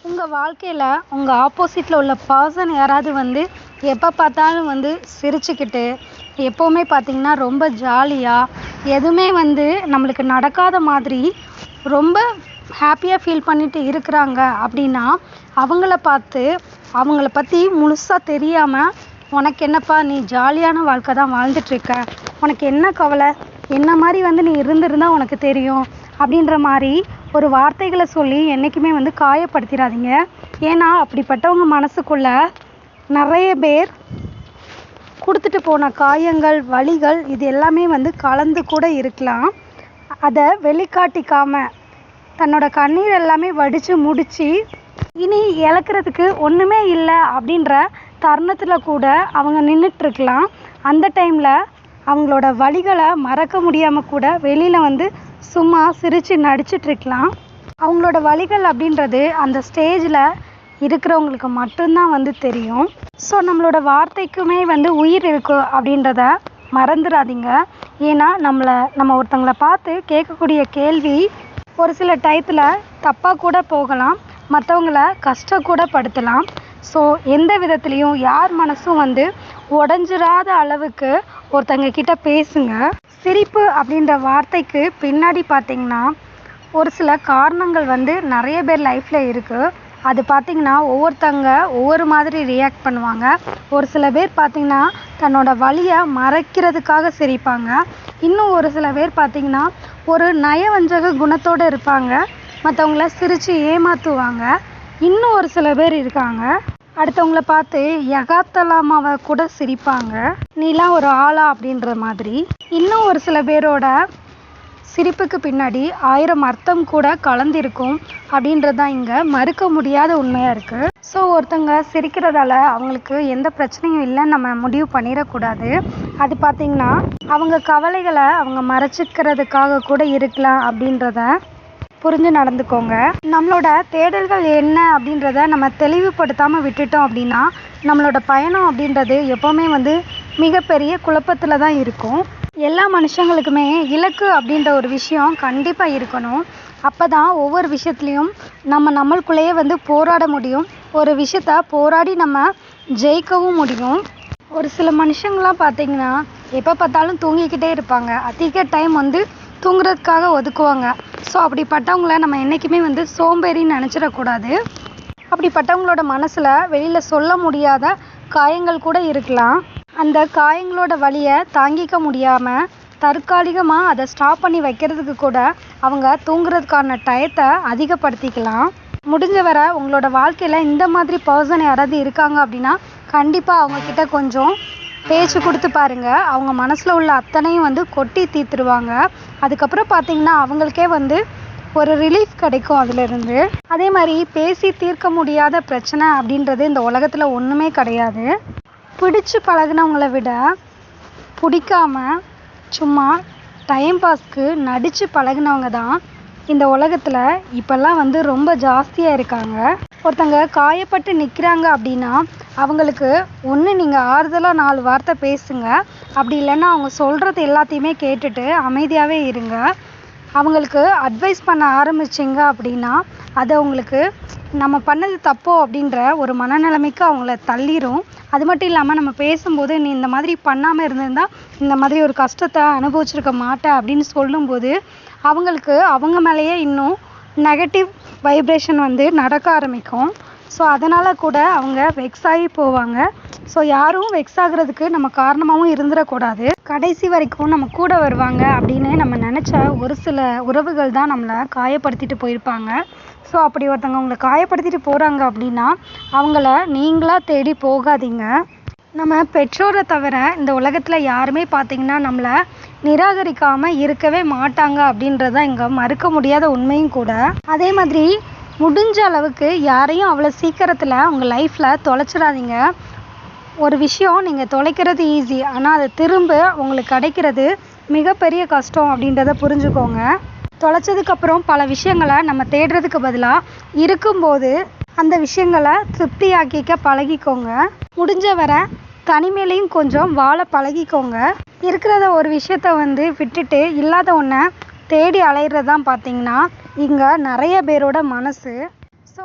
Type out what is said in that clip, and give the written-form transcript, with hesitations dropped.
உங்கள் வாழ்க்கையில் உங்கள் ஆப்போசிட்டில் உள்ள பர்சன் யாராவது வந்து எப்போ பார்த்தாலும் வந்து சிரிச்சுக்கிட்டு எப்போவுமே பார்த்தீங்கன்னா ரொம்ப ஜாலியாக எதுவுமே வந்து நம்மளுக்கு நடக்காத மாதிரி ரொம்ப ஹாப்பியாக ஃபீல் பண்ணிட்டு இருக்கிறாங்க அப்படின்னா அவங்கள பார்த்து அவங்கள பற்றி முழுசாக தெரியாமல் உனக்கு என்னப்பா நீ ஜாலியான வாழ்க்கை தான் வாழ்ந்துட்டுருக்க, உனக்கு என்ன கவலை, என்ன மாதிரி வந்து நீ இருந்திருந்தா உனக்கு தெரியும் அப்படின்ற மாதிரி ஒரு வார்த்தைகளை சொல்லி என்றைக்குமே வந்து காயப்படுத்திடாதீங்க. ஏன்னா அப்படிப்பட்டவங்க மனசுக்குள்ள நிறைய பேர் கொடுத்துட்டு போன காயங்கள் வலிகள் இது எல்லாமே வந்து கலந்து கூட இருக்கலாம். அதை வெளிக்காட்டிக்காம தன்னோட கண்ணீர் எல்லாமே வடித்து முடித்து இனி இழக்கிறதுக்கு ஒன்றுமே இல்லை அப்படின்ற தருணத்தில் கூட அவங்க நின்றுட்டுருக்கலாம். அந்த டைமில் அவங்களோட வலிகளை மறக்க முடியாமல் கூட வெளியில் வந்து சும்மா சிரித்து நடிச்சிட்ருக்கலாம். அவங்களோட வலிகள் அப்படின்றது அந்த ஸ்டேஜில் இருக்கிறவங்களுக்கு மட்டும்தான் வந்து தெரியும். ஸோ நம்மளோட வார்த்தைக்குமே வந்து உயிர் இருக்குது அப்படின்றத மறந்துடாதீங்க. ஏன்னா நம்ம ஒருத்தங்களை பார்த்து கேட்கக்கூடிய கேள்வி ஒரு சில டயத்தில் தப்பாக கூட போகலாம், மற்றவங்கள கஷ்டம் கூட படுத்தலாம். ஸோ எந்த விதத்துலேயும் யார் மனசும் வந்து உடஞ்சிராத அளவுக்கு ஒருத்தங்க கிட்ட பேசுங்க. சிரிப்பு அப்படின்ற வார்த்தைக்கு பின்னாடி பார்த்திங்கன்னா ஒரு சில காரணங்கள் வந்து நிறைய பேர் லைஃப்பில் இருக்குது. அது பார்த்திங்கன்னா ஒவ்வொருத்தங்க ஒவ்வொரு மாதிரி ரியாக்ட் பண்ணுவாங்க. ஒரு சில பேர் பார்த்திங்கன்னா தன்னோட வலியை மறைக்கிறதுக்காக சிரிப்பாங்க. இன்னும் ஒரு சில பேர் பார்த்திங்கன்னா ஒரு நயவஞ்சக குணத்தோடு இருப்பாங்க, மற்றவங்கள சிரித்து ஏமாற்றுவாங்க. இன்னும் ஒரு சில பேர் இருக்காங்க அடுத்தவங்கள பார்த்து யகாத்தலாமாவை கூட சிரிப்பாங்க, நீலாம் ஒரு ஆளா அப்படின்ற மாதிரி. இன்னும் ஒரு சில பேரோட சிரிப்புக்கு பின்னாடி 1000 அர்த்தம் கூட கலந்திருக்கும் அப்படின்றது தான் இங்கே மறுக்க முடியாத உண்மையாக இருக்குது. ஸோ ஒருத்தங்க சிரிக்கிறதால அவங்களுக்கு எந்த பிரச்சனையும் இல்லைன்னு நம்ம முடிவு பண்ணிடக்கூடாது. அது பார்த்திங்கன்னா அவங்க கவலைகளை அவங்க மறைச்சிக்கிறதுக்காக கூட இருக்கலாம் அப்படின்றத புரிஞ்சு நடந்துக்கோங்க. நம்மளோட தேடல்கள் என்ன அப்படின்றத நம்ம தெளிவுபடுத்தாமல் விட்டுட்டோம் அப்படின்னா நம்மளோட பயணம் அப்படின்றது எப்போவுமே வந்து மிகப்பெரிய குழப்பத்தில் தான் இருக்கும். எல்லா மனுஷங்களுக்குமே இலக்கு அப்படின்ற ஒரு விஷயம் கண்டிப்பாக இருக்கணும். அப்போ தான் ஒவ்வொரு விஷயத்துலையும் நம்மளுக்குள்ளேயே வந்து போராட முடியும். ஒரு விஷயத்த போராடி நம்ம ஜெயிக்கவும் முடியும். ஒரு சில மனுஷங்களாம் பார்த்திங்கன்னா எப்போ பார்த்தாலும் தூங்கிக்கிட்டே இருப்பாங்க, அதிக டைம் வந்து தூங்குறதுக்காக ஒதுக்குவாங்க. ஸோ அப்படிப்பட்டவங்கள நம்ம என்றைக்குமே வந்து சோம்பேறின்னு நினச்சிடக்கூடாது. அப்படிப்பட்டவங்களோட மனசில் வெளியில் சொல்ல முடியாத காயங்கள் கூட இருக்கலாம். அந்த காயங்களோட வலியை தாங்கிக்க முடியாமல் தற்காலிகமாக அதை ஸ்டாப் பண்ணி வைக்கிறதுக்கு கூட அவங்க தூங்குறதுக்கான டயத்தை அதிகப்படுத்திக்கலாம். முடிஞ்ச வரை உங்களோட வாழ்க்கையில் இந்த மாதிரி பர்சன் யாராவது இருக்காங்க அப்படின்னா கண்டிப்பாக அவங்கக்கிட்ட கொஞ்சம் பேச்சு கொடுத்து பாருங்கள். அவங்க மனசில் உள்ள அத்தனையும் வந்து கொட்டி தீர்த்துருவாங்க. அதுக்கப்புறம் பார்த்திங்கன்னா அவங்களுக்கே வந்து ஒரு ரிலீஃப் கிடைக்கும் அதிலிருந்து. அதே மாதிரி பேசி தீர்க்க முடியாத பிரச்சனை அப்படின்றது இந்த உலகத்தில் ஒன்றுமே கிடையாது. பிடிச்சு பழகினவங்கள விட பிடிக்காம சும்மா டைம் பாஸ்க்கு நடித்து பழகினவங்க தான் இந்த உலகத்தில் இப்போல்லாம் வந்து ரொம்ப ஜாஸ்தியாக இருக்காங்க. ஒருத்தங்க காயப்பட்டு நிற்கிறாங்க அப்படின்னா அவங்களுக்கு ஒன்று நீங்கள் ஆறுதலாக 4 வார்த்தை பேசுங்க. அப்படி இல்லைன்னா அவங்க சொல்கிறது எல்லாத்தையுமே கேட்டுட்டு அமைதியாகவே இருங்க. அவங்களுக்கு அட்வைஸ் பண்ண ஆரம்பிச்சிங்க அப்படின்னா அது அவங்களுக்கு நம்ம பண்ணது தப்போ அப்படின்ற ஒரு மனநிலைமைக்கு அவங்கள தள்ளிடும். அது மட்டும் இல்லாமல் நம்ம பேசும்போது நீ இந்த மாதிரி பண்ணாமல் இருந்திருந்தா இந்த மாதிரி ஒரு கஷ்டத்தை அனுபவிச்சிருக்க மாட்டேன் அப்படின்னு சொல்லும்போது அவங்களுக்கு அவங்க மேலேயே இன்னும் நெகட்டிவ் வைப்ரேஷன் வந்து நடக்க ஆரம்பிக்கும். ஸோ அதனால் கூட அவங்க வெக்ஸ் ஆகி போவாங்க. ஸோ யாரும் வெக்ஸ் ஆகுறதுக்கு நம்ம காரணமாகவும் இருந்துடக்கூடாது. கடைசி வரைக்கும் நம்ம கூட வருவாங்க அப்படின்னு நம்ம நினச்ச ஒரு சில உறவுகள் தான் நம்மளை காயப்படுத்திட்டு போயிருப்பாங்க. ஸோ அப்படி ஒருத்தவங்க உங்களை காயப்படுத்திட்டு போகிறாங்க அப்படின்னா அவங்கள நீங்களாக தேடி போகாதீங்க. நம்ம பெற்றோரை தவிர இந்த உலகத்தில் யாருமே பார்த்திங்கன்னா நம்மளை நிராகரிக்காமல் இருக்கவே மாட்டாங்க அப்படின்றது தான் இங்கே மறுக்க முடியாத உண்மையும் கூட. அதே மாதிரி முடிஞ்ச அளவுக்கு யாரையும் அவ்வளோ சீக்கிரத்தில் உங்கள் லைஃப்பில் தொலைச்சிடாதீங்க. ஒரு விஷயம் நீங்கள் தொலைக்கிறது ஈஸி, ஆனால் அது திரும்ப உங்களுக்கு கிடைக்கிறது மிகப்பெரிய கஷ்டம் அப்படின்றத புரிஞ்சுக்கோங்க. தொலைச்சதுக்கப்புறம் பல விஷயங்களை நம்ம தேடுறதுக்கு பதிலாக இருக்கும்போது அந்த விஷயங்களை திருப்தியாக்கிக்க பழகிக்கோங்க. முடிஞ்ச வரை தனிமையிலையும் கொஞ்சம் வாழ பழகிக்கோங்க. இருக்கிறத ஒரு விஷயத்த வந்து விட்டுட்டு இல்லாத ஒன்றை தேடி அலையிறது தான் பார்த்திங்கன்னா இங்கே நிறைய பேரோட மனசு. ஸோ